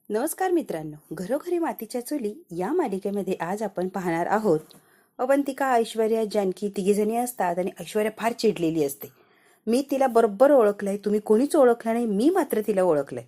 नमस्कार मित्रांनो, घरोघरी मातीच्या चुली या मालिकेमध्ये आज आपण पाहणार आहोत. अवंतिका, ऐश्वर्या, जानकी तिघीजणी असतात आणि ऐश्वर्या फार चिडलेली असते. मी तिला बरोबर ओळखलंय, तुम्ही कोणीच ओळखलं नाही, मी मात्र तिला ओळखलंय.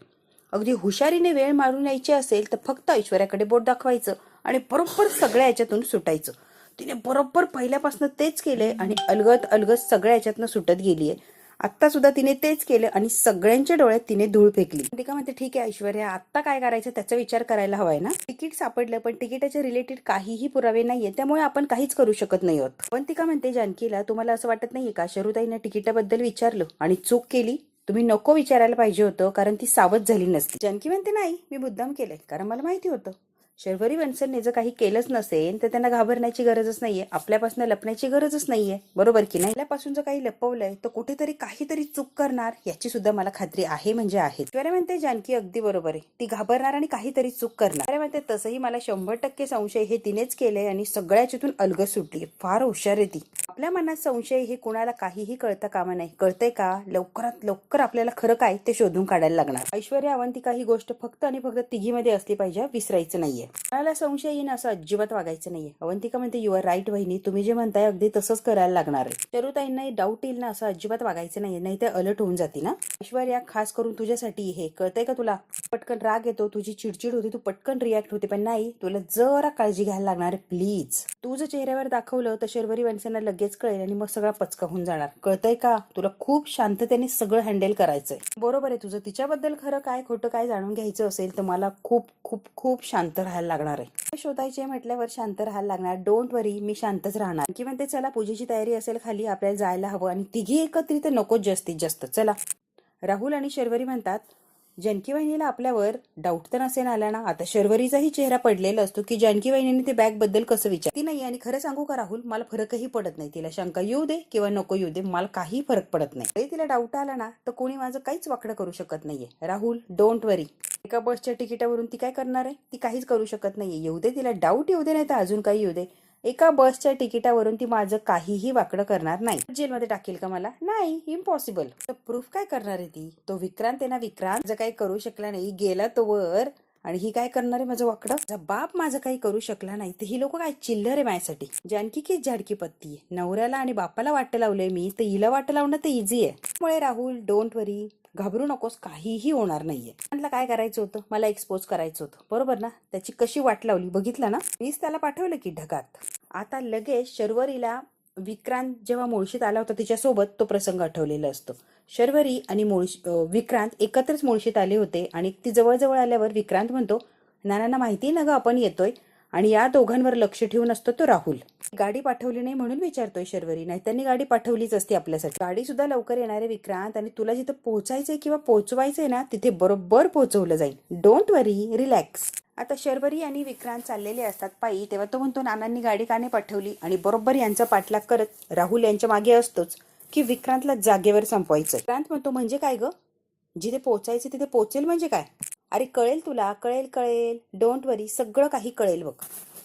अगदी हुशारीने वेळ मारून यायची असेल तर फक्त ऐश्वर्याकडे बोट दाखवायचं आणि बरोबर सगळ्या याच्यातून सुटायचं. तिने बरोबर पहिल्यापासून तेच केलंय आणि अलगत अलगत सगळ्या याच्यातनं सुटत गेलीये. आत्ता सुद्धा तिने तेच केलं आणि सगळ्यांच्या डोळ्यात तिने धूळ फेकली. ती म्हणते, ठीक आहे ऐश्वर्या, आत्ता काय करायचं त्याचा विचार करायला हवाय ना. तिकीट सापडलं पण तिकिटाच्या रिलेटेड काहीही पुरावे नाहीये, त्यामुळे आपण काहीच करू शकत नाही आहोत. पण ती म्हणते, जानकीला तुम्हाला असं वाटत नाहीये का शरुताईने तिकिटाबद्दल विचारलं आणि चूक केली? तुम्ही नको विचारायला पाहिजे होतं, कारण ती सावध झाली नसती. जानकी म्हणते, नाही, मी मुद्दाम केलंय, कारण मला माहिती होतं शर्वरी वन्सलने जर काही केलंच नसेल तर त्यांना घाबरण्याची गरजच नाहीये, आपल्यापासून लपण्याची गरजच नाहीये, बरोबर की नाही. आपल्यापासून जर काही लपवलंय तर कुठेतरी काहीतरी चूक करणार याची सुद्धा मला खात्री आहे म्हणजे आहे. ऐश्वर्या म्हणते, जानकी अगदी बरोबर आहे, ती घाबरणार आणि काहीतरी चूक करणार. ऐश्वर्या म्हणते, तसंही मला 100% संशय हे तिनेच केलंय आणि सगळ्याच्यातून अलगद सुटली. फार हुशार आहे ती. आपल्या मनात संशय हे कुणाला काहीही कळता कामा नाही. कळतंय का? लवकरात लवकर आपल्याला खरं काय ते शोधून काढायला लागणार. ऐश्वर्या, अवंतिका ही गोष्ट फक्त आणि फक्त तिघीमध्ये असली पाहिजे, विसरायचं नाहीये. कोणाला संशय येईन असं अजिबात वागायचं नाहीये. अवंतिका म्हणते, यू आर राईट वहिनी, तुम्ही जे म्हणताय अगदी तसंच करायला लागणार आहे. शरुताईंना डाऊट येईल ना असं अजिबात वागायचं नाहीये, नाही ते अलर्ट होऊन जाते ना. ऐश्वर्या, खास करून तुझ्यासाठी हे कळतंय का तुला? पटकन राग येतो, तुझी चिडचिड होती, तू पटकन रिॲक्ट होते, पण नाही, तुला जरा काळजी घ्यायला लागणार आहे प्लीज. तू जर चेहऱ्यावर दाखवलं तर शर्वरी वन्सलना लगेच कळेल आणि मग सगळा पचका होऊन जाणार. कळतंय का? तुला खूप शांततेने सगळं हँडल करायचंय. बरोबर आहे तुझं. तिच्याबद्दल खरं काय खोटं काय जाणून घ्यायचं असेल तर मला खूप खूप खूप शांत राहायला लागणार आहे. शोधायचे म्हटल्यावर शांत राहायला लागणार. डोंट वरी, मी शांतच राहणार. की म्हणते, चला पूजेची तयारी असेल खाली, आपल्याला जायला हवं आणि तिघी एकत्रित नकोच जास्तीत जास्त, चला. राहुल आणि शर्वरी म्हणतात, जानकी वहिनीला आपल्यावर डाऊट तर नसेल आला ना. आता शर्वरीचाही चेहरा पडलेला असतो की जानकी वहिनीने ते बॅग बद्दल कसं विचारती नाही. आणि खरं सांगू का राहुल, मला फरकही पडत नाही. तिला शंका येऊ दे किंवा नको येऊ दे, मला काही फरक पडत नाही. तिला डाऊट आला ना तर कोणी माझं काहीच वाकडं करू शकत नाहीये. राहुल, डोंट वरी. एका बसच्या तिकिटावरून ती काय करणार आहे? ती काहीच करू शकत नाहीये. येऊ दे तिला डाऊट, येऊ दे नाही तर अजून काही येऊ दे, एका बसच्या तिकिटावरून ती माझं काहीही वाकडं करणार नाही. जेलमध्ये टाकेल का मला? नाही, इम्पॉसिबल. तर प्रूफ काय करणार आहे ती? तो विक्रांत आहे ना, विक्रांत जर काही करू शकला नाही, गेला तो वर, आणि ही काय करणार आहे माझं वाकडं? बाप माझं काही करू शकला नाही तर ही लोक काय चिल्लर आहे माझ्यासाठी? जानकी की झाडकी पत्ती आहे. नवऱ्याला आणि बापाला वाटं लावलंय मी, तर हिला वाटं लावणं तर इझी आहे. त्यामुळे राहुल, डोंट वरी, घाबरू नकोस, काहीही होणार नाहीये. मला काय करायचं होतं? मला एक्सपोज करायचं होतं, बरोबर ना? त्याची कशी वाट लावली बघितलं ना? मीच त्याला पाठवलं की ढगात. आता लगेच शर्वरीला विक्रांत जेव्हा मुळशीत आला होता तिच्यासोबत तो प्रसंग आठवलेला असतो. शर्वरी आणि विक्रांत एकत्रच मुळशीत आले होते आणि ती जवळजवळ आल्यावर विक्रांत म्हणतो, नानांना माहिती ना ग आपण येतोय, आणि या दोघांवर लक्ष ठेवून असतो तो राहुल. गाडी पाठवली नाही म्हणून विचारतोय शर्वरी, नाही त्यांनी गाडी पाठवलीच असती आपल्यासाठी. गाडी सुद्धा लवकर येणार आहे विक्रांत, आणि तुला जिथं पोहोचायचंय किंवा पोहोचवायचंय ना तिथे बरोबर पोहोचवलं जाईल. Don't worry, relax. आता शर्वरी आणि विक्रांत चाललेले असतात पायी, तेव्हा तो म्हणतो, नानांनी गाडी का नाही पाठवली? आणि बरोबर यांचा पाठलाग करत राहुल यांच्या मागे असतोच की विक्रांतला जागेवर संपवायचं. विक्रांत म्हणतो, म्हणजे काय ग? जिथे पोचायचं तिथे पोचेल म्हणजे काय? अरे कळेल तुला, कळेल कळेल, डोंट वरी, सगळं काही कळेल बघ.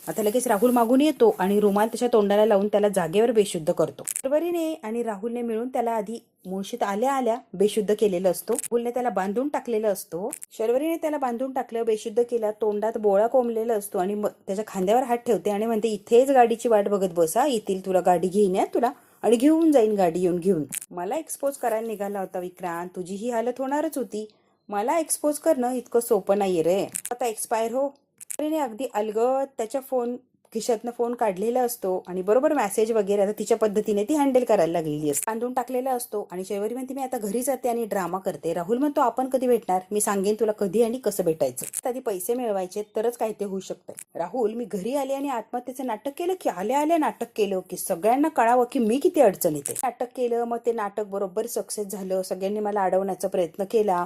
आता लगेच राहुल मागून येतो आणि रुमाल त्याच्या तोंडाला लावून त्याला जागेवर बेशुद्ध करतो. शर्वरीने आणि राहुलने मिळून त्याला आधी मुळशीत आल्या आल्या बेशुद्ध केलेलं असतो. राहुलने त्याला बांधून टाकलेलं असतो. शर्वरीने त्याला बांधून टाकलं, बेशुद्ध केला, तोंडात बोळा कोंबलेला असतो आणि त्याच्या खांद्यावर हात ठेवते आणि म्हणते, इथेच गाडीची वाट बघत बसा, येतील तुला गाडी घेऊन, या तुला आणि घेऊन जाईन गाडी येऊन घेऊन. मला एक्सपोज करायला निघाला होता विक्रांत, तुझी ही हालत होणारच होती. मला एक्सपोज करणं इतकं सोपं नाहीये रे. आता एक्सपायर हो. अगदी अलगद त्याच्या खिशातनं फोन काढलेला असतो आणि बरोबर मेसेज वगैरे आता तिच्या पद्धतीने ती हँडल करायला लागलेली असते. बांधून टाकलेला असतो आणि शर्वरी म्हणते, मी आता घरी जाते आणि ड्रामा करते. राहुल म्हणतो, आपण कधी भेटणार? मी सांगेन तुला कधी आणि कसं भेटायचं. आधी पैसे मिळवायचे तरच काय ते होऊ शकतंय. राहुल, मी घरी आले आणि आत्महत्येचं नाटक केलं की आल्या आल्या नाटक केलं की सगळ्यांना कळावं की मी किती अडचण येते. नाटक केलं, मग ते नाटक बरोबर सक्सेस झालं, सगळ्यांनी मला अडवण्याचा प्रयत्न केला,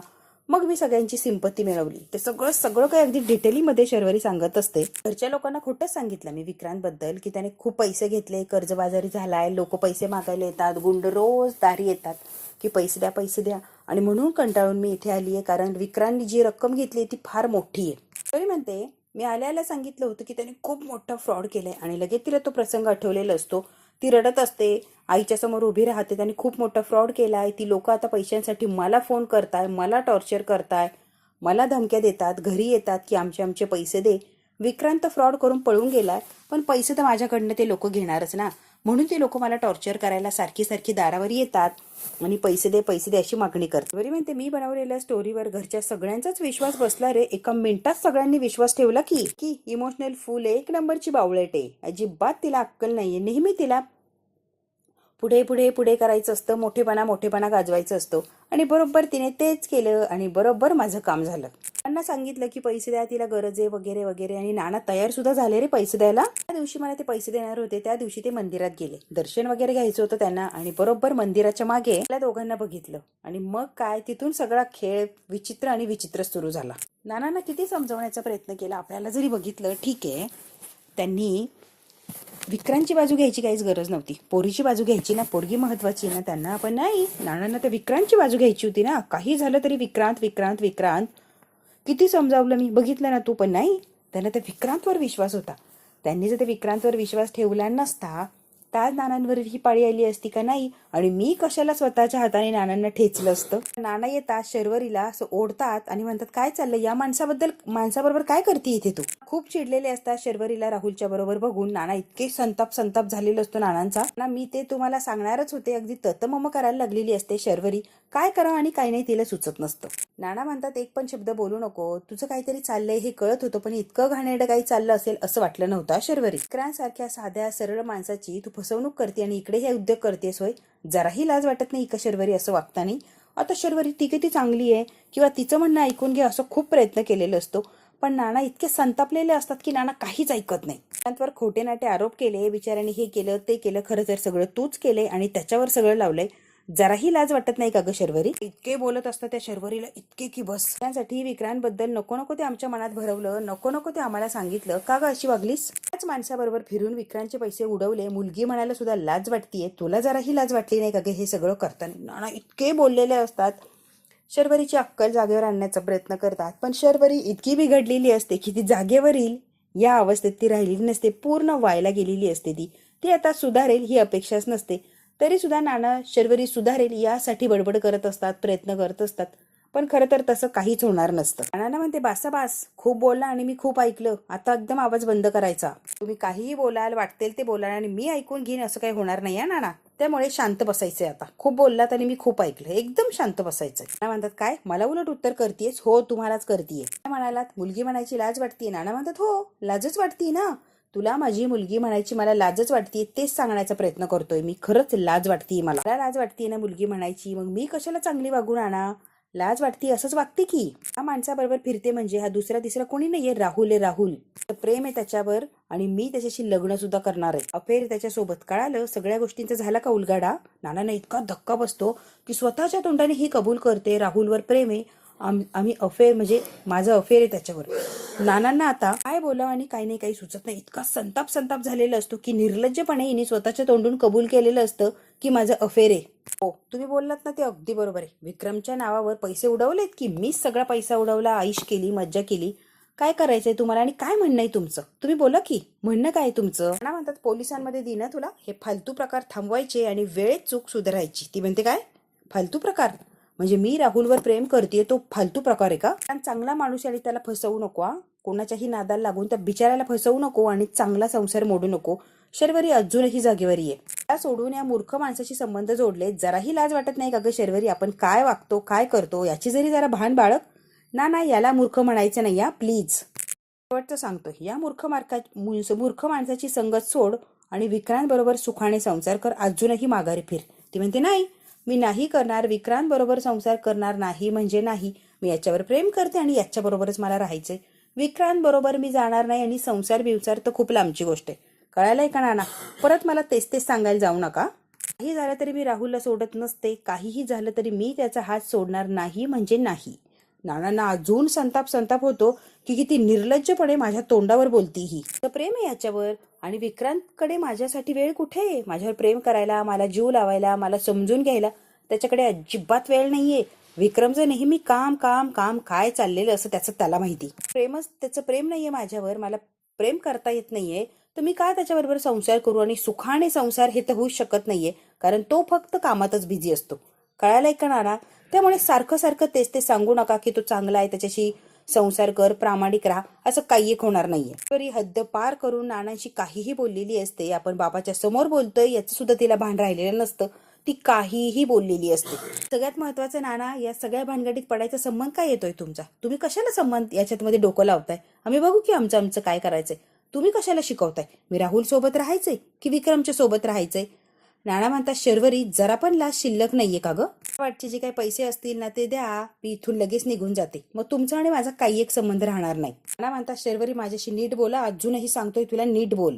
मग मी सगळ्यांची सिंपत्ती मिळवली. ते सगळं काही अगदी डिटेलीमध्ये शर्वरी सांगत असते. घरच्या लोकांना खोटंच सांगितलं मी विक्रांत बद्दल की त्याने खूप पैसे घेतले, कर्जबाजारी झालाय, लोक पैसे मागायला येतात, गुंड रोज दारी येतात की पैसे द्या पैसे द्या, आणि म्हणून कंटाळून मी इथे आली आहे, कारण विक्रांतने जी रक्कम घेतली ती फार मोठी आहे. शर्वरी म्हणते, मी आल्याला सांगितलं होतं की त्याने खूप मोठा फ्रॉड केलाय, आणि लगेच तिला तो प्रसंग आठवलेला असतो. ती रडत असते, आईच्या समोर उभी राहते, त्यांनी खूप मोठा फ्रॉड केलाय, ती लोक आता पैशांसाठी मला फोन करताय, मला टॉर्चर करताय, मला धमक्या देतात, घरी येतात की आमचे पैसे दे. विक्रांत फ्रॉड करून पळून गेलाय, पण पैसे तर माझ्याकडनं ते लोक घेणारच ना. म्हणून ते लोक मला टॉर्चर करायला सारखी सारखी दारावर येतात आणि पैसे दे अशी मागणी करतात. बरी म्हणते, मी बनवलेल्या स्टोरीवर घरच्या सगळ्यांचाच विश्वास बसला रे. एका मिनिटात सगळ्यांनी विश्वास ठेवला की इमोशनल फुल एक नंबरची बावळट आहे. अजिबात तिला अक्कल नाहीये. नेहमी तिला पुढे पुढे पुढे करायचं असतं, मोठेपणा गाजवायचं असतो. आणि बरोबर तिने तेच केलं आणि बरोबर माझं काम झालं. त्यांना सांगितलं की पैसे द्या, तिला गरज आहे वगैरे वगैरे. आणि नाना तयार सुद्धा झाले रे पैसे द्यायला. त्या दिवशी मला ते पैसे देणार होते, त्या दिवशी ते मंदिरात गेले. दर्शन वगैरे घ्यायचं होतं त्यांना. आणि बरोबर मंदिराच्या मागे त्या दोघांना बघितलं. आणि मग काय, तिथून सगळा खेळ विचित्र आणि विचित्र सुरू झाला. नानांना किती समजवण्याचा प्रयत्न केला. आपल्याला जरी बघितलं ठीक आहे, त्यांनी विक्रांतची बाजू घ्यायची काहीच गरज नव्हती. पोरीची बाजू घ्यायची ना, पोरगी महत्वाची ना त्यांना. पण नाही, नानांना तर विक्रांतची बाजू घ्यायची होती ना. काही झालं तरी विक्रांत विक्रांत विक्रांत. किती समजावलं मी, बघितलं ना तू. पण नाही, त्यांना त्या विक्रांतवर विश्वास होता. त्यांनी जर त्या विक्रांतवर विश्वास ठेवला नसता तर आज नानांवर ही पाळी आली असती का नाही. आणि मी कशाला स्वतःच्या हाताने नानांना ठेचलं असतं. नाना येतात शर्वरीला असं ओढतात आणि म्हणतात, काय चाललं, या माणसाबरोबर काय करते इथे तू. खूप चिडलेले असतात शर्वरीला राहुलच्या बरोबर बघून. नाना इतके संताप झालेला असतो नानांचा ना. मी ते तुम्हाला सांगणारच होते. अगदी ततमम करायला लागलेली असते शर्वरी. काय करावं आणि काय नाही तिला सुचत नसतं. नाना म्हणतात, एक पण शब्द बोलू नको, तुझं काहीतरी चाललंय हे कळत होतं, पण इतकं घाणेरडं काही चाललं असेल असं वाटलं नव्हतं शर्वरी. विक्रांतसारख्या साध्या सरळ माणसाची तू फसवणूक करते आणि इकडे हे उद्योग करतेस होय. जराही लाज वाटत नाही का शर्वरी असं वागताना. आता शर्वरी ती किती चांगली आहे किंवा तिचं म्हणणं ऐकून घे असं खूप प्रयत्न केलेला असतो. पण नाना इतके संतापलेले असतात की नाना काहीच ऐकत नाही. त्यांच्यावर खोटे नाटे आरोप केले, बिचाऱ्याने हे केलं ते केलं. खरं तर सगळं तूच केलंय आणि त्याच्यावर सगळं लावलंय. जराही लाज वाटत नाही का ग शर्वरी. इतके बोलत असतात त्या शर्वरीला, इतके की बस. त्यासाठी विक्रांतबद्दल नको ते आमच्या मनात भरवलं, नको ते आम्हाला सांगितलं. का ग अशी वागलीस. त्याच माणसाबरोबर फिरून विक्रांतचे पैसे उडवले. मुलगी म्हणायला सुद्धा लाज वाटतीये. तुला जराही लाज वाटली नाही का ग हे सगळं करताना. नाना इतके बोललेले असतात. शर्वरीची अक्कल जागेवर आणण्याचा प्रयत्न करतात, पण शर्वरी इतकी बिघडलेली असते की ती जागेवर येईल या अवस्थेत ती राहिलेली नसते. पूर्ण व्हायला गेलेली असते. ती आता सुधारेल ही अपेक्षाच नसते. तरी सुद्धा नाना शर्वरी सुधारेल यासाठी बडबड करत असतात, प्रयत्न करत असतात. पण खरं तर तसं काहीच होणार नसतं. नाना म्हणते, बास, खूप बोलला आणि मी खूप ऐकलं. आता एकदम आवाज बंद करायचा. तुम्ही काहीही बोलाल, वाटतेल ते बोलाल आणि मी ऐकून घेईन असं काही होणार नाही नाना. त्यामुळे शांत बसायचंय. आता खूप बोललात आणि मी खूप ऐकलं, एकदम शांत बसायचंय. नाना म्हणतात, काय मला उलट उत्तर करतेस. हो, तुम्हालाच करतेय. म्हणालात मुलगी म्हणायची लाज वाटतेय. नाना म्हणतात, हो लाजच वाटते ना. तुला माझी मुलगी म्हणायची मला लाजच वाटते, तेच सांगण्याचा प्रयत्न करतोय मी. खरंच लाज वाटते मला लाज वाटते ना मुलगी म्हणायची. मग मी कशाला चांगली वागून आणा. लाज वाटते असंच वागते की. हा माणसाबरोबर फिरते म्हणजे हा दुसरा तिसरा कोणी नाहीये. राहुल प्रेम आहे त्याच्यावर आणि मी त्याच्याशी लग्न सुद्धा करणार आहे. अफेअर त्याच्यासोबत. कळालं सगळ्या गोष्टींचा झाला का उलगाडा. नानांना इतका धक्का बसतो की स्वतःच्या तोंडाने ही कबूल करते राहुलवर प्रेम आहे. आम्ही अफेअर म्हणजे माझं अफेअर आहे त्याच्यावर. नानांना आता काय बोलावं आणि काही नाही काही सुचत नाही. इतका संताप झालेला असतो की निर्लज्जपणे हिने स्वतःच्या तोंडून कबूल केलेलं असतं की माझं अफेअर आहे. हो, तुम्ही बोललात ना ते अगदी बरोबर आहे. विक्रमच्या नावावर पैसे उडवलेत की मीच सगळा पैसा उडवला, आईश केली, मज्जा केली. काय करायचंय तुम्हाला आणि काय म्हणणं आहे तुमचं. तुम्ही बोला की, म्हणणं काय तुमचं. ना म्हणतात, पोलिसांमध्ये दे ना तुला. हे फालतू प्रकार थांबवायचे आणि वेळेत चूक सुधारायची. ती म्हणते, काय फालतू प्रकार म्हणजे मी राहुलवर प्रेम करते तो फालतू प्रकार आहे का. चांगला माणूस आणि त्याला फसवू नको. कोणाच्याही नादाला लागून त्या बिचाराला फसवू नको आणि चांगला संसार मोडू नको. शर्वरी अजूनही जागेवर आहे. त्या सोडून या मूर्ख माणसाशी संबंध जोडले. जराही लाज वाटत नाही का ग शर्वरी. आपण काय वागतो काय करतो याची जरी जरा भान बाळग ना. याला मूर्ख म्हणायचं नाही या प्लीज. शेवटचं सांगतो, या मूर्ख माणसाची संगत सोड आणि विक्रांत बरोबर सुखाने संसार कर. अजूनही माघारी फिर. ती म्हणते, नाही मी नाही करणार. विक्रांत बरोबर संसार करणार नाही म्हणजे नाही. मी याच्यावर प्रेम करते आणि याच्या बरोबरच मला राहायचंय. विक्रांत बरोबर मी जाणार नाही आणि संसार बिवसार तर खूप लांबची गोष्ट आहे. कळालंय का नाना. परत मला तेच सांगायला जाऊ नका. काही झालं तरी मी राहुलला सोडत नसते. काहीही झालं तरी मी त्याचा हात सोडणार नाही म्हणजे नाही. नानांना अजून संताप होतो की किती निर्लज्जपणे माझ्या तोंडावर बोलती ही. प्रेम आहे याच्यावर आणि विक्रांतकडे माझ्यासाठी वेळ कुठे आहे. माझ्यावर प्रेम करायला, मला जीव लावायला, मला समजून घ्यायला त्याच्याकडे अजिबात वेळ नाहीये. विक्रमचं नेहमी काम काम काम काय चाललेलं असं त्याला माहिती. त्याचं प्रेम नाहीये माझ्यावर. मला प्रेम करता येत नाहीये. तर मी का त्याच्याबरोबर संसार करू. आणि सुखाने संसार हे तर होऊच शकत नाहीये कारण तो फक्त कामातच बिझी असतो. कळायलाय का नाना. त्यामुळे सारखं सारखं तेच ते सांगू नका की तो चांगला आहे, त्याच्याशी संसार कर, प्रामाणिक राहा, असं काही एक होणार नाहीये. तरी हद्द पार करून नानांशी काहीही बोललेली असते. आपण बाबाच्या समोर बोलतोय याचं सुद्धा तिला भान राहिलेलं नसतं. ती काहीही बोललेली असते. सगळ्यात महत्वाचं, नाना, या सगळ्या भानगडीत पडायचा संबंध काय येतोय तुमचा? तुम्ही कशाला संबंध याच्यामध्ये डोकं लावताय? आम्ही बघू की आमचं आमचं काय करायचंय. तुम्ही कशाला शिकवताय? मी राहुल सोबत राहायचंय की विक्रमच्या सोबत राहायचंय? नाना म्हणतात, शर्वरी, जरा पण लाज शिल्लक नाहीये का ग? वाटचे जे काही पैसे असतील ना ते द्या, मी इथून लगेच निघून जाते, मग तुमचा आणि माझा काही एक संबंध राहणार नाही. नाना म्हणतात, शर्वरी, माझ्याशी नीट बोला, अजूनही सांगतोय तुला, नीट बोल.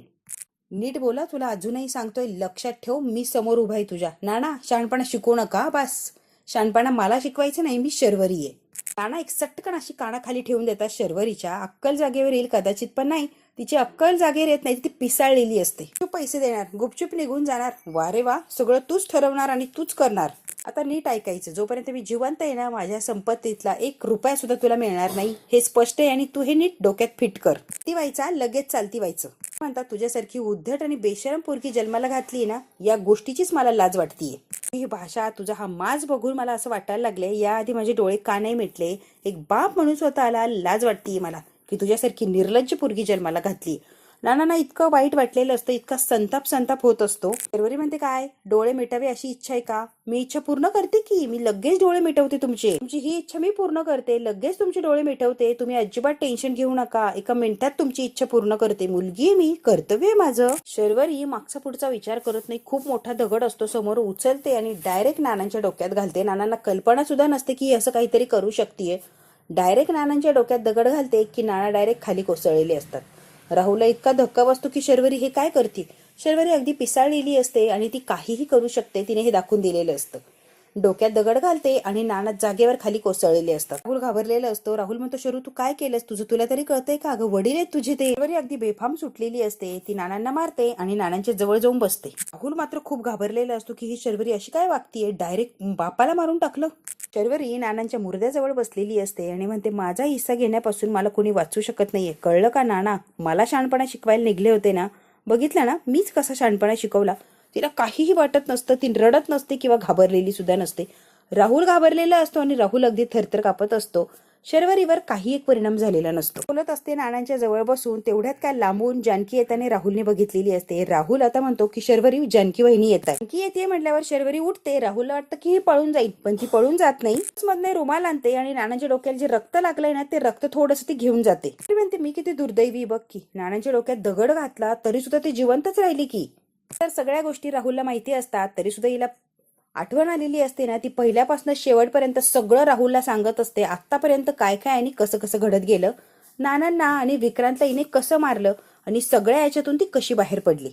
नीट बोला, तुला अजूनही सांगतोय, लक्षात ठेव, मी समोर उभा आहे तुझ्या. नाना, शहाणपणा शिकवू नका, बस. शहाणपणा मला शिकवायचं नाही, मी शर्वरी आहे. नाना एक सटकन अशी कानाखाली ठेवून देतात शर्वरीच्या. अक्कल जागेवर येईल कदाचित, पण नाही, तिची अक्कल जागेवर येत नाही, ती पिसाळलेली असते. तू पैसे देणार, गुपचूप निघून जाणार. वा रे वा, सगळं तूच ठरवणार आणि तूच करणार. आता नीट ऐकायचं, जोपर्यंत मी जिवंत आहे ना, माझ्या संपत्तीतला 1 रुपया सुद्धा तुला मिळणार नाही, हे स्पष्ट आहे. आणि तू हे नीट डोक्यात फिट कर. ती व्हायचा लगेच चालती व्हायचं. म्हणतात, तुझ्यासारखी उद्धट आणि बेशरम पोरगी जन्माला घातली ना, या गोष्टीचीच मला लाज वाटतीये. ही भाषा, तुझा हा माज बघून मला असं वाटायला लागले, याआधी माझे डोळे का नाही मिटले. एक बाप म्हणून स्वतःला लाज वाटतीये मला की तुझ्यासारखी निर्लज्ज पोरगी जन्माला घातली. नाना इतकं वाईट वाटलेलं असतं, इतका संताप होत असतो. शर्वरी म्हणते, काय डोळे मिटावे अशी इच्छा आहे का? मी इच्छा पूर्ण करते की, मी लगेच डोळे मिटवते तुमची ही इच्छा मी पूर्ण करते, लगेच तुमचे डोळे मिटवते. तुम्ही अजिबात टेन्शन घेऊ नका, एका मिनिटात तुमची इच्छा पूर्ण करते. मुलगी आहे मी, कर्तव्य आहे माझं. शर्वरी मागचा पुढचा विचार करत नाही. खूप मोठा दगड असतो समोर, उचलते आणि डायरेक्ट नानांच्या डोक्यात घालते. नानांना कल्पना सुद्धा नसते की असं काहीतरी करू शकतेय. डायरेक्ट नानांच्या डोक्यात दगड घालते की नाना डायरेक्ट खाली कोसळलेले असतात. राहुलला इतका धक्का बसतो की शर्वरी हे काय करते. शर्वरी अगदी पिसाळलेली असते आणि ती काहीही करू शकते, तिने हे दाखवून दिलेलं असतं. डोक्यात दगड घालते आणि नाना जागेवर खाली कोसळलेले असतात. राहुल घाबरलेला असतो. राहुल म्हणतो, शरू तू काय केलंस? तुझं तुला तरी कळतंय का? अगं वडील आहेत तुझे ते. शर्वरी अगदी बेफाम सुटलेली असते. ती नानांना मारते आणि नानांच्या जवळ जाऊन बसते. राहुल मात्र खूप घाबरलेला असतो की ही शर्वरी अशी काय वागतीये, डायरेक्ट बापाला मारून टाकलं. शर्वरी नानांच्या मुर्द्याजवळ बसलेली असते आणि म्हणते, माझा हिस्सा घेण्यापासून मला कोणी वाचू शकत नाहीये, कळलं का नाना? मला शहाणपणा शिकवायला निघले होते ना, बघितलं ना मीच कसा शहाणपणा शिकवला. तिला काहीही वाटत नसतं, ती रडत नसते किंवा घाबरलेली सुद्धा नसते. राहुल घाबरलेला असतो आणि राहुल अगदी थरथर कापत असतो. शर्वरीवर काही एक परिणाम झालेला नसतो. बोलत असते नानांच्या जवळ बसून, तेवढ्यात काय लांबून जानकी येताना राहुलने बघितलेली असते. राहुल आता म्हणतो की शर्वरी, जानकी वहिनी येत आहे. जानकी येते म्हटल्यावर शर्वरी उठते. राहुलला वाटतं की ही पळून जाईल, पण ती पळून जात नाही. मधनं रुमाल आणते आणि नानांच्या डोक्याला जे रक्त लागलंय ना, ते रक्त थोडंसं ती घेऊन जाते. ती म्हणते, मी किती दुर्दैवी बघ की, नानांच्या डोक्यात दगड घातला तरी सुद्धा ती जिवंतच राहिली की. तर सगळ्या गोष्टी राहुलला माहिती असतात, तरी सुद्धा हिला आठवण आलेली असते ना, ती पहिल्यापासून शेवटपर्यंत सगळं राहुलला सांगत असते. आतापर्यंत काय काय आणि कसं कसं घडत गेलं, नानांना आणि विक्रांतला हिने कसं मारलं आणि सगळ्या याच्यातून ती कशी बाहेर पडली.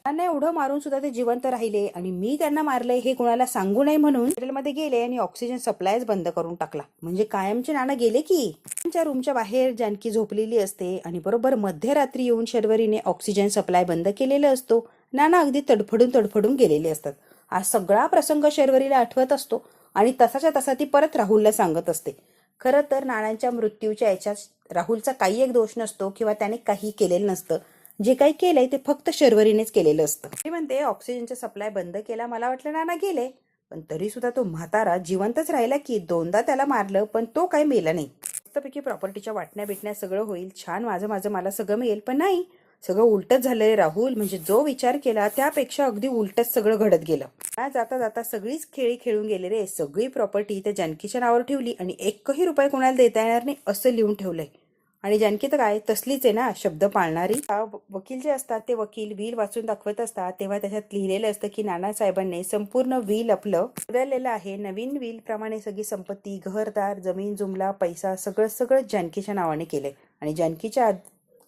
नाना एवढं मारून सुद्धा ते जिवंत राहिले आणि मी त्यांना मारलंय हे कोणाला सांगू नये म्हणून हॉस्पिटलमध्ये गेले आणि ऑक्सिजन सप्लायच बंद करून टाकला. म्हणजे कायमचे नाना गेले की. त्यांच्या रूमच्या बाहेर जानकी झोपलेली असते आणि बरोबर मध्यरात्री येऊन शर्वरीने ऑक्सिजन सप्लाय बंद केलेला असतो. नाना अगदी तडफडून गेलेले असतात. हा सगळा प्रसंग शर्वरीला आठवत असतो आणि तसाच्या तसा ती परत राहुलला सांगत असते. खरं तर नानांच्या मृत्यूच्या याच्यात राहुलचा काही एक दोष नसतो किंवा त्याने काही केलेलं नसतं. जे काही केलंय ते फक्त शर्वरीनेच केलेलं असतं. ती म्हणते, ऑक्सिजनचा सप्लाय बंद केला, मला वाटलं नाना गेले, पण तरी सुद्धा तो म्हातारा जिवंतच राहिला की. 2दा त्याला मारलं पण तो काही मेला नाही. मस्तपैकी प्रॉपर्टीच्या वाटण्या बिटण्या सगळं होईल, छान माझं मला सगळं मिळेल, पण नाही, सगळं उलटच झालंय. राहुल म्हणजे जो विचार केला त्यापेक्षा अगदी उलटच सगळं घडत गेलं. जाता जाता सगळीच खेळी खेळून गेले रे. सगळी प्रॉपर्टी त्या जानकीच्या नावावर ठेवली आणि 1ही रुपया कोणाला देता येणार नाही असं लिहून ठेवलंय. आणि जानकी तर काय तसलीच आहे ना, शब्द पाळणारी. वकील जे असतात ते वकील व्हील वाचून दाखवत असतात तेव्हा त्याच्यात लिहिलेलं असतं की नानासाहेबांनी संपूर्ण व्हील आपलं बदललेलं आहे. नवीन व्हील प्रमाणे सगळी संपत्ती, घरदार, जमीन जुमला, पैसा सगळं जानकीच्या नावाने केलंय आणि जानकीच्या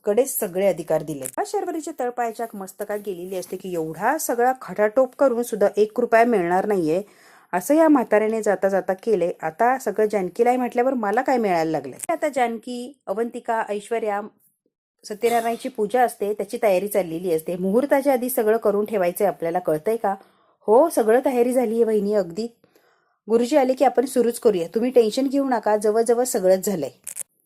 कडेच सगळे अधिकार दिले. शर्वरीच्या तळपायाच्या मस्तकात गेलेली असते की एवढा सगळा खटाटोप करून सुद्धा 1 रुपया मिळणार नाहीये असं या म्हाताऱ्याने जाता जाता केले. आता सगळं जानकीलाही म्हटल्यावर मला काय मिळायला लागलंय. आता जानकी, अवंतिका, ऐश्वर्या, सत्यनारायणची पूजा असते, त्याची तयारी चाललेली असते. मुहूर्ताच्या आधी सगळं करून ठेवायचंय आपल्याला, कळतंय का? हो, सगळं तयारी झालीये वहिनी, अगदी. गुरुजी आले की आपण सुरूच करूया, तुम्ही टेन्शन घेऊ नका, जवळजवळ सगळंच झालंय.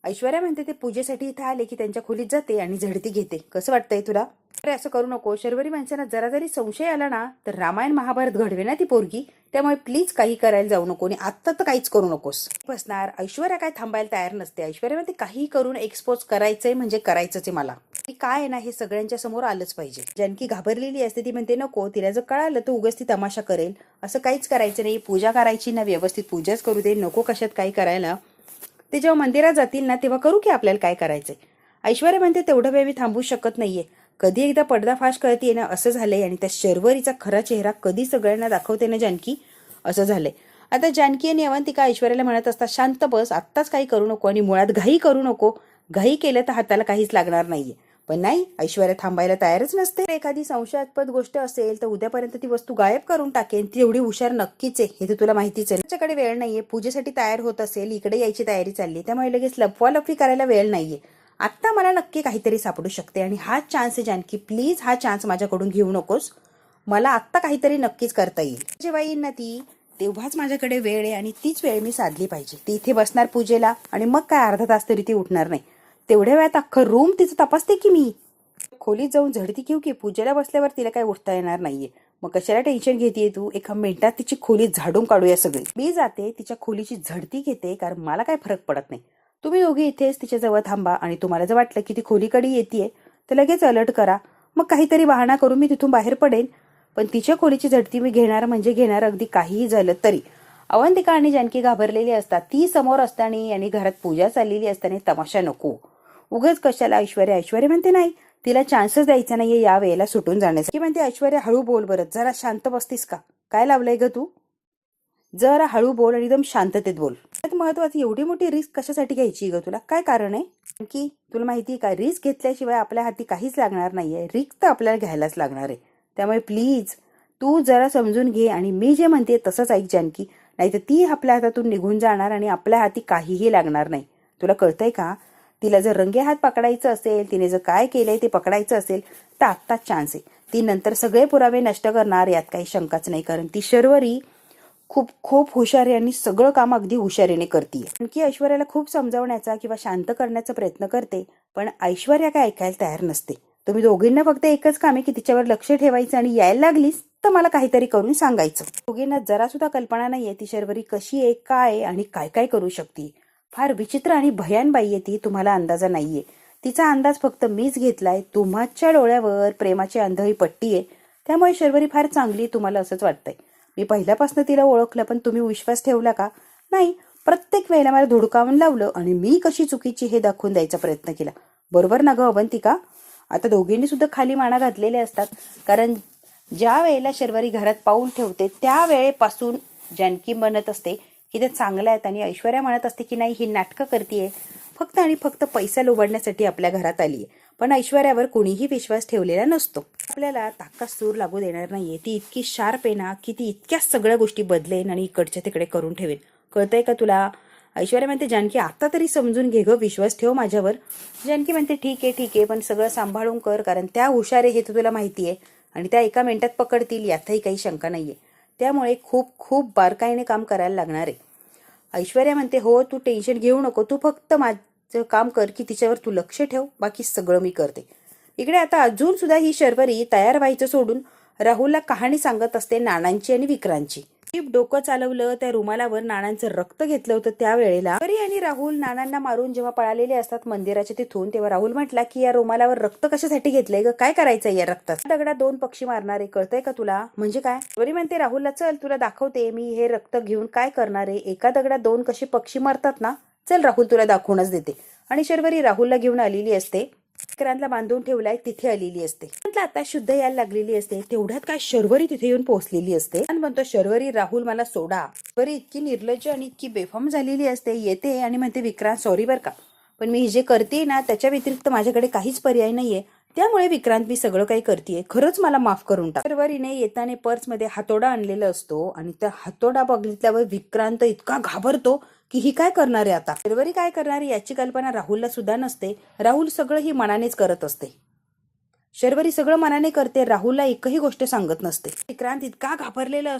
ऐश्वर्या म्हणते ते पूजेसाठी इथे आले की त्यांच्या खोलीत जाते आणि झडती घेते. कसं वाटतंय तुला? अरे असं करू नको. शर्वरी माणसांना जरा जरी संशय आला ना तर रामायण महाभारत घडवे ना ती पोरगी. त्यामुळे प्लीज काही करायला जाऊ नको आणि आत्ता तर काहीच करू नकोस. बसणार. ऐश्वर्या काय थांबायला तयार नसते. ऐश्वर्या म्हणते काही करून एक्सपोज करायचंय म्हणजे करायचंच आहे मला. काय आहे ना हे सगळ्यांच्या समोर आलंच पाहिजे. जानकी घाबरलेली असते. ती म्हणते नको, तिला जर कळालं तर उगाच ती तमाशा करेल. असं काहीच करायचं नाही. पूजा करायची ना व्यवस्थित पूजाच करू दे. नको कशात काही करायला. ते जेव्हा मंदिरात जातील ना तेव्हा करू की आपल्याला काय करायचंय. ऐश्वर्या म्हणते तेवढं वेळ मी थांबू शकत नाहीये. कधी एकदा पडदाफाश कळतीये ना असं झालंय आणि त्या शर्वरीचा खरा चेहरा कधी सगळ्यांना दाखवते ना जानकी असं झालंय. आता जानकी आणि अवंतिका ऐश्वर्याला म्हणत असतात शांत बस, आत्ताच काही करू नको आणि मुळात घाई करू नको. घाई केलं तर हाताला काहीच लागणार नाहीये. पण नाही, ऐश्वर्या थांबायला तयारच नसते. एखादी संशयास्पद गोष्ट असेल तर उद्यापर्यंत ती वस्तू गायब करून टाकेन. ती एवढी हुशार नक्कीच आहे, हे तर तुला माहितीच आहे. त्याच्याकडे वेळ नाहीये. पूजेसाठी तयार होत असेल, इकडे यायची तयारी चालली, त्यामुळे लगेच लपवालपवी करायला वेळ नाहीये. आत्ता मला नक्की काहीतरी सापडू शकते आणि हा चान्स आहे जानकी. प्लीज हा चान्स माझ्याकडून घेऊ नकोस. मला आत्ता काहीतरी नक्कीच करता येईल. जेव्हा येईल ना ती तेव्हाच माझ्याकडे वेळ आहे आणि तीच वेळ मी साधली पाहिजे. ती इथे बसणार पूजेला आणि मग काय अर्धा तास तरी ती उठणार नाही. तेवढ्या वेळात अख्खं रूम तिचं तपासते की मी. खोलीत जाऊन झडती घेऊ की पूजेला बसल्यावर तिला काय उठता येणार नाहीये. मग कशाला टेन्शन घेतेय तू. एका मिनिटात तिची खोली झाडून काढूया सगळी. मी जाते तिच्या खोलीची झडती घेते, कारण मला काय फरक पडत नाही. तुम्ही दोघी इथेच तिच्या जवळ थांबा आणि तुम्हाला जर वाटलं की ती खोलीकडे येतेय तर लगेच अलर्ट करा. मग काहीतरी बहाणा करून मी तिथून बाहेर पडेन. पण तिच्या खोलीची झडती मी घेणार म्हणजे घेणार, अगदी काहीही झालं तरी. अवंतिका आणि जानकी घाबरलेली असतात. ती समोर असताना आणि घरात पूजा चाललेली असताना तमाशा नको. उगाच कशाला. ऐश्वर्या म्हणते नाही, तिला चान्सच द्यायचा नाहीये या वेळेला सुटून जाण्यासाठी. म्हणते ऐश्वर्या हळू बोल बरं, जरा शांत बसतीस का. काय लावलंय ग तू. जरा हळू बोल आणि एकदम शांततेत बोल. महत्वाची एवढी मोठी रिस्क कशासाठी घ्यायची ग तुला. काय कारण आहे की तुला माहिती का रिस्क घेतल्याशिवाय आपल्या हाती काहीच लागणार नाहीये. रिस्क तर आपल्याला घ्यायलाच लागणार आहे. त्यामुळे प्लीज तू जरा समजून घे आणि मी जे म्हणते तसंच ऐक जानकी. नाहीतर ती आपल्या हातातून निघून जाणार आणि आपल्या हाती काहीही लागणार नाही. तुला कळतंय का. तिला जर रंगे हात पकडायचं असेल, तिने जर काय केलंय ते पकडायचं असेल तर आत्ताच चान्स आहे. ती नंतर सगळे पुरावे नष्ट करणार, यात काही शंकाच नाही. कारण ती शर्वरी खूप खूप हुशार आहे आणि सगळं काम अगदी हुशारीने करते. आणखी ऐश्वर्याला खूप समजावण्याचा किंवा शांत करण्याचा प्रयत्न करते, पण ऐश्वर्या काय ऐकायला तयार नसते. तुम्ही दोघींना फक्त एकच काम आहे की तिच्यावर लक्ष ठेवायचं आणि यायला लागलीस तर मला काहीतरी करून सांगायचं. दोघींना जरा सुद्धा कल्पना नाहीये ती शर्वरी कशी आहे, काय आहे आणि काय काय करू शकते. फार विचित्र आणि भयानबाई आहे ती. तुम्हाला अंदाजा नाहीये. तिचा अंदाज फक्त मीच घेतलाय. तुम्हाच्या डोळ्यावर प्रेमाची आंधळी पट्टी आहे. त्यामुळे शर्वरी फार चांगली, तुम्हाला असंच वाटतंय. मी पहिल्यापासून तिला ओळखलं, पण तुम्ही विश्वास ठेवला का. नाही, प्रत्येक वेळेला मला धुडकावून लावलं आणि मी कशी चुकीची हे दाखवून द्यायचा प्रयत्न केला. बरोबर ना ग अवंतिका. आता दोघींनी सुद्धा खाली माना घातलेल्या असतात, कारण ज्या वेळेला शर्वरी घरात पाऊल ठेवते त्या वेळेपासून जानकी म्हणत असते की ते चांगलं आहेत आणि ऐश्वर्या म्हणत असते की नाही ही नाटकं करतीये, फक्त आणि फक्त पैसा लुबाडण्यासाठी आपल्या घरात आलीये. पण ऐश्वर्यावर कोणीही विश्वास ठेवलेला नसतो. आपल्याला ताका सूर लागू देणार नाहीये. ती इतकी शार्प आहे ना की ती इतक्या सगळ्या गोष्टी बदलेन आणि इकडच्या तिकडे करून ठेवेन. कळतंय का तुला. ऐश्वर्या म्हणते जानकी आता तरी समजून घे ग, विश्वास ठेव माझ्यावर. जानकी म्हणते ठीक आहे पण सगळं सांभाळून कर, कारण त्या हुशार आहे हे तर तुला माहिती आहे आणि त्या एका मिनिटात पकडतील यातही काही शंका नाहीये. त्यामुळे खूप खूप बारकाईने काम करायला लागणार आहे. ऐश्वर्या म्हणते हो तू टेन्शन घेऊ नको, तू फक्त माझं काम कर की तिच्यावर तू लक्ष ठेव, बाकी सगळं मी करते. इकडे आता अजून सुद्धा ही शर्वरी तयार व्हायचं सोडून राहुलला कहाणी सांगत असते नानांची आणि विक्रांतची. डोकं चालवलं त्या रुमालावर नानांचं रक्त घेतलं होतं त्यावेळेला. आणि राहुल नानांना मारून जेव्हा पळालेले असतात मंदिराच्या तिथून, तेव्हा राहुल म्हटला की या रुमालावर रक्त कशासाठी घेतलंय ग, काय करायचंय या रक्तात. दगडात 2 पक्षी मारणारे, कळतंय का तुला. म्हणजे काय. बरी म्हणते राहुलला चल तुला दाखवते मी हे रक्त घेऊन काय करणार आहे. एका दगडात 2 कसे पक्षी मारतात ना, चल राहुल तुला दाखवूनच देते. आणि शर्वरी राहुलला घेऊन आलेली असते. विक्रांतला बांधून ठेवलाय तिथे आलेली असते. आता शुद्ध यायला लागलेली असते. तेवढ्यात काय शर्वरी तिथे येऊन पोहोचलेली असते. म्हणतो शर्वरी राहुल मला सोडा. शर्वरी इतकी निर्लज्ज आणि इतकी बेफाम झालेली असते. येते आणि म्हणते विक्रांत सॉरी बर का, पण मी जे करते ना त्याच्या व्यतिरिक्त माझ्याकडे काहीच पर्याय नाहीये. त्यामुळे विक्रांत मी सगळं काही करतेय, खरंच मला माफ करून टाक. शर्वरीने येताना पर्समध्ये हातोडा आणलेला असतो आणि त्या हातोडा बघितल्यावर विक्रांत इतका घाबरतो की ही काय करणार आहे आता. शर्वरी काय करणार याची कल्पना राहुलला सुद्धा नसते. राहुल सगळं ही मनानेच करत असते. शर्वरी सगळं मनाने करते, राहुलला एकही गोष्ट सांगत नसते. विक्रांत इतका घाबरलेला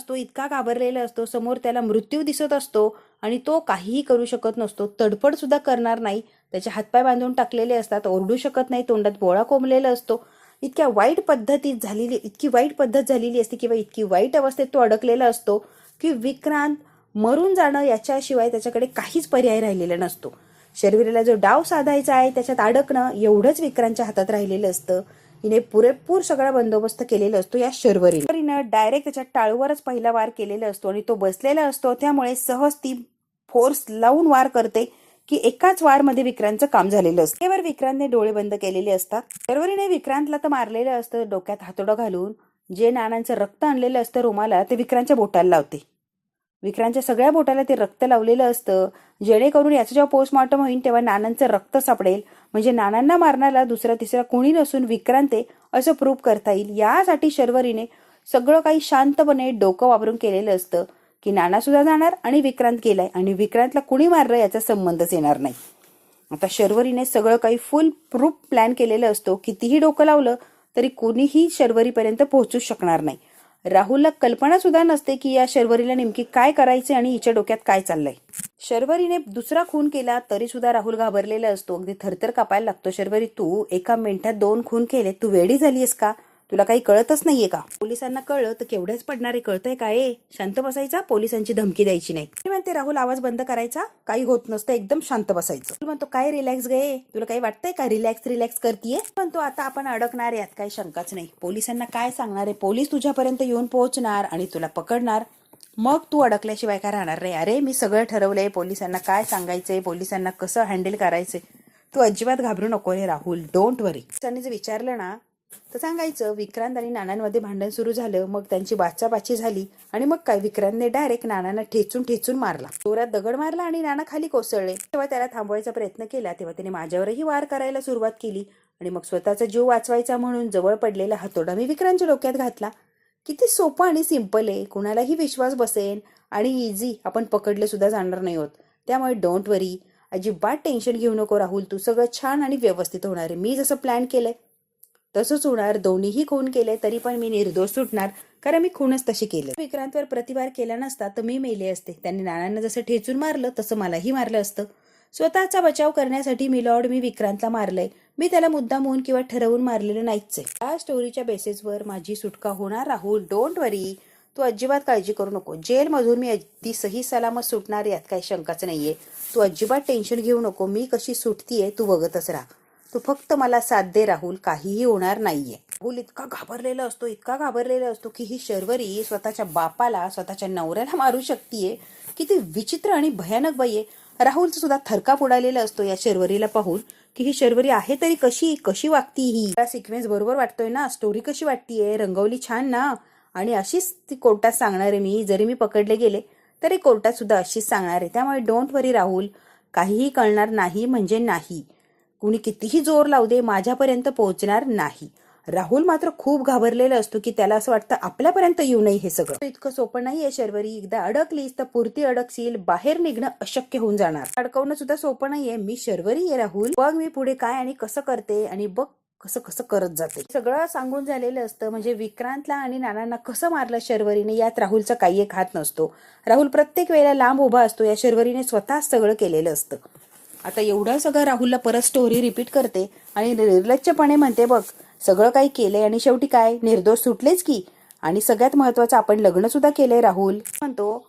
असतो, समोर त्याला मृत्यू दिसत असतो आणि तो काहीही करू शकत नसतो. तडफड सुद्धा करणार नाही. त्याचे हातपाय बांधून टाकलेले असतात, ओरडू शकत नाही, तोंडात बोळा कोंबलेला असतो. इतकी वाईट पद्धत झालेली असते किंवा इतकी वाईट अवस्थेत तो अडकलेला असतो की विक्रांत मरून जाणं याच्याशिवाय त्याच्याकडे काहीच पर्याय राहिलेला नसतो. शर्वरीला जो डाव साधायचा आहे त्याच्यात अडकणं एवढंच विक्रांतच्या हातात राहिलेलं असतं. हिने पुरेपूर सगळा बंदोबस्त केलेला असतो या शर्वरीनं. डायरेक्ट त्याच्या टाळूवरच पहिला वार केलेला असतो आणि तो बसलेला असतो, त्यामुळे सहज ती फोर्स लावून वार करते की एकाच वारमध्ये विक्रांतचं काम झालेलं असतं. त्यावर विक्रांतने डोळे बंद केलेले असतात. शर्वरीने विक्रांतला तर मारलेलं असतं, डोक्यात हातोडा घालून जे नानांचं रक्त आणलेलं असतं रुमाला ते विक्रांतच्या बोटाला लावते. विक्रांतच्या सगळ्या बोटाला ते रक्त लावलेलं असतं, जेणेकरून याचं जेव्हा पोस्टमॉर्टम होईल तेव्हा नानांचं रक्त सापडेल, म्हणजे नानांना मारणारा दुसरा तिसरा कोणी नसून विक्रांत असं प्रूव्ह करता येईल. यासाठी शर्वरीने सगळं काही शांतपणे डोकं वापरून केलेलं असतं की नाना सुद्धा जाणार आणि विक्रांत गेलाय आणि विक्रांतला कुणी मारलं याचा संबंधच येणार नाही. आता शर्वरीने सगळं काही फुल प्रूफ प्लॅन केलेलं असतो. कितीही डोकं लावलं तरी कोणीही शर्वरीपर्यंत पोहोचू शकणार नाही. राहुलला कल्पना सुद्धा नसते की या शर्वरीला नेमकी काय करायचे आणि हिच्या डोक्यात काय चाललंय. शर्वरीने दुसरा खून केला तरी सुद्धा राहुल घाबरलेला असतो, अगदी थरथर कापायला लागतो. शर्वरी, तू एका मिनिटात 2 खून केले, तू वेडी झालीयस का? तुला काही कळतच नाहीये का? पोलिसांना कळलं तर केवढ्याच पडणारे, कळतंय काय? शांत बसायचा, पोलिसांची धमकी द्यायची नाही. म्हणते राहुल, आवाज बंद करायचा, काही होत नसतं, एकदम शांत बसायचं. म्हणतो काय रिलॅक्स गे, तुला काही वाटतंय का? रिलॅक्स करतीये. म्हणतो आता आपण अडकणार, यात काही शंकाच नाही. पोलिसांना काय सांगणार आहे? पोलीस तुझ्यापर्यंत येऊन पोहोचणार आणि तुला पकडणार, मग तू अडकल्याशिवाय काय राहणार नाही. अरे मी सगळं ठरवलंय, पोलिसांना काय सांगायचंय, पोलिसांना कसं हँडल करायचंय. तू अजिबात घाबरू नको रे राहुल, डोंट वरी. त्यांनी जर विचारलं ना तर सांगायचं विक्रांत आणि नानांमध्ये भांडण सुरू झालं, मग त्यांची बाचाबाची झाली आणि मग काय विक्रांतने डायरेक्ट नानांना ठेचून मारला, जोरात दगड मारला आणि नाना खाली कोसळले. तेव्हा त्याला थांबवायचा प्रयत्न केला, तेव्हा त्याने माझ्यावरही वार करायला सुरुवात केली आणि मग स्वतःचा जीव वाचवायचा म्हणून जवळ पडलेला हातोडा मी विक्रांतच्या डोक्यात घातला. किती सोपं आणि सिंपल आहे, कुणालाही विश्वास बसेल आणि इझी, आपण पकडले सुद्धा जाणार नाही होत. त्यामुळे डोंट वरी, अजिबात टेन्शन घेऊ नको राहुल, तू सगळं छान आणि व्यवस्थित होणार आहे. मी जसं प्लॅन केलंय तसंच होणार. दोन्हीही खून केले तरी पण मी निर्दोष सुटणार, कारण मी खूनच तशी केलं. विक्रांतवर प्रतिवार केला नसता तर मी मेले असते. त्यांनी नानांना जसं ठेचून मारलं तसं मलाही मारलं असतं. स्वतःचा बचाव करण्यासाठी मी विक्रांतला मारलंय. मी त्याला मुद्दामून किंवा ठरवून मारलेलं नाहीच आहे. या स्टोरीच्या बेसिसवर माझी सुटका होणार राहुल, डोंट वरी, तू अजिबात काळजी करू नको. जेलमधून मी अगदी सही सलामत सुटणार, यात काही शंकाच नाहीये. तू अजिबात टेन्शन घेऊ नको, मी कशी सुटतीये तू बघतच राहा. तू फक्त मला साथ दे राहुल, काहीही होणार नाहीये. राहुल इतका घाबरलेला असतो की ही शर्वरी स्वतःच्या बापाला, स्वतःच्या नवऱ्याला मारू शकतीये. किती विचित्र आणि भयानक बाई आहे. राहुलचा सुद्धा थरकाप उडालेला असतो या शर्वरीला पाहून की ही शर्वरी आहे तरी कशी वागती ही. सिक्वेन्स बरोबर वाटतोय ना? स्टोरी कशी वाटतीये? रंगवली छान ना? आणि अशीच ती कोर्टात सांगणार आहे मी. जरी मी पकडले गेले तरी कोर्टात सुद्धा अशीच सांगणार आहे. त्यामुळे डोंट वरी राहुल, काहीही कळणार नाही म्हणजे नाही. कुणी कितीही जोर लावू दे, माझ्यापर्यंत पोहोचणार नाही. राहुल मात्र खूप घाबरलेला असतो की त्याला असं वाटतं आपल्यापर्यंत येऊ नये हे सगळं. इतकं सोपं नाहीये शर्वरी, एकदा अडकलीस तर पुरती अडकशील, बाहेर निघणं अशक्य होऊन जाणार. अडकवणं सुद्धा सोपं नाहीये. मी शर्वरी आहे राहुल, बघ मी पुढे काय आणि कसं करते आणि बघ कसं करत जाते. सगळं सांगून झालेलं असतं. म्हणजे विक्रांतला आणि नानांना कसं मारलं शर्वरीने यात राहुलचा काही एक हात नसतो. राहुल प्रत्येक वेळेला लांब उभा असतो. या शर्वरीने स्वतःच सगळं केलेलं असतं. आता एवढं सगळं राहुलला परत स्टोरी रिपीट करते आणि निर्लज्जपणे म्हणते, बघ सगळं काही केलंय आणि शेवटी काय, निर्दोष सुटलेच की. आणि सगळ्यात महत्वाचं, आपण लग्न सुद्धा केलंय. राहुल म्हणतो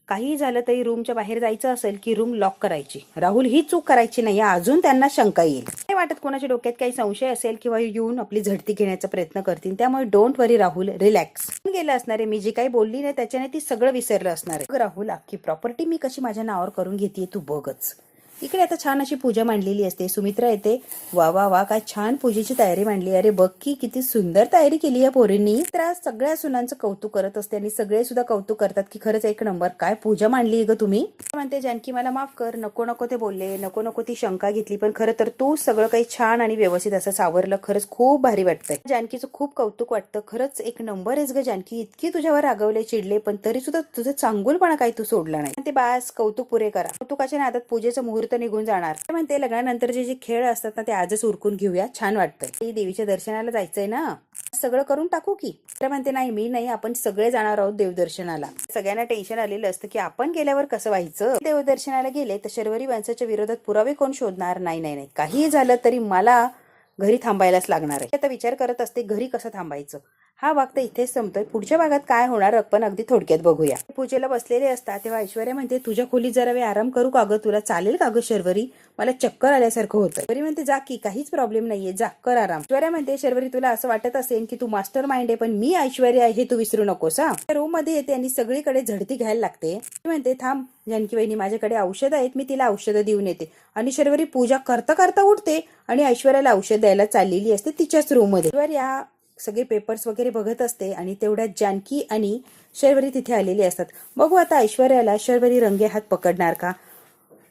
काही झालं तरी रूमच्या बाहेर जायचं असेल की रूम लॉक करायची. राहुल ही चूक करायची नाही, अजून त्यांना शंका येईल. नाही वाटत कोणाच्या डोक्यात काही संशय असेल किंवा येऊन आपली झडती घेण्याचा प्रयत्न करतील. त्यामुळे डोंट वरी राहुल, रिलॅक्स. गेलं असणार आहे. मी जी काही बोलली नाही त्याच्याने ती सगळं विसरलं असणार आहे. राहुल, अख्खी प्रॉपर्टी मी कशी माझ्या नावावर करून घेते तू बघच. इकडे आता छान अशी पूजा मांडलेली असते. सुमित्रा येते. वा वा वा, काय छान पूजेची तयारी मांडली. अरे बघ की किती सुंदर तयारी केली या पोरींनी. तर सगळ्या सुनांचं कौतुक करत असते आणि सगळे सुद्धा कौतुक करतात की खरंच एक नंबर, काय पूजा मांडली ग तुम्ही. म्हणते जानकी मला माफ कर, नको ते बोलले, नको ती शंका घेतली, पण खरं तर तू सगळं काही छान आणि व्यवस्थित असं सावरलं. खरंच खूप भारी वाटतंय. जानकीचं खूप कौतुक वाटतं. खरंच एक नंबर आहेस ग जानकी. इतकी तुझ्यावर रागवले, चिडले, पण तरी सुद्धा तुझं चांगुलपणा काही तू सोडला नाही. ते बास, कौतुक पुरे करा. कौतुकाच्या नादात पूजेचं मुहूर्त तर निघून जाणार. म्हणते लग्नानंतरचे जे खेळ असतात ना ते आजच उरकून घेऊया, छान वाटतंय. देवीच्या दर्शनाला जायचंय ना, सगळं करून टाकू की. तर म्हणते नाही मी नाही, आपण सगळे जाणार आहोत देवदर्शनाला. सगळ्यांना टेन्शन आलेलं असतं की आपण गेल्यावर कसं व्हायचं. देवदर्शनाला गेले तर शर्वरी वंशाच्या विरोधात पुरावे कोण शोधणार. नाही, काही झालं तरी मला घरी थांबायलाच लागणार आहे. आता विचार करत असते घरी कसं थांबायचं. हा भाग तर इथेच संपतोय. पुढच्या भागात काय होणार आपण अगदी थोडक्यात बघूया. पूजेला बसलेले असतात तेव्हा ऐश्वर्या म्हणते तुझ्या खोलीत जरा वेळ आराम करू का गं, तुला चालेल का गं शर्वरी, मला चक्कर आल्यासारखं होतं. शर्वरी म्हणते जा की, काहीच प्रॉब्लेम नाहीये, जा कर आराम. ऐश्वर्या म्हणते शर्वरी तुला असं वाटत असेल की तू मास्टर माइंड आहे, पण मी ऐश्वर्या आहे हे तू विसरू नकोस. हा रूम मध्ये येते आणि सगळीकडे झडती घ्यायला लागते. म्हणते थांब जानकी वहिनी, माझ्याकडे औषध आहेत, मी तिला औषधं देऊन येते. आणि शर्वरी पूजा करता करता उठते आणि ऐश्वर्याला औषध द्यायला चाललेली असते तिच्याच रूम मध्ये. ऐश्वर्या सगळे पेपर्स वगैरे बघत असते आणि तेवढ्यात जानकी आणि शर्वरी तिथे आलेली असतात. बघू आता ऐश्वर्याला शर्वरी रंगे हात पकडणार का,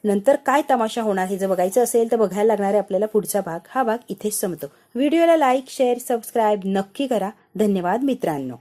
नंतर काय तमाशा होणार हे जर बघायचं असेल तर बघायला लागणार आहे आपल्याला पुढचा भाग. हा भाग इथेच संपतो. व्हिडिओला लाईक शेअर सबस्क्राईब नक्की करा. धन्यवाद मित्रांनो.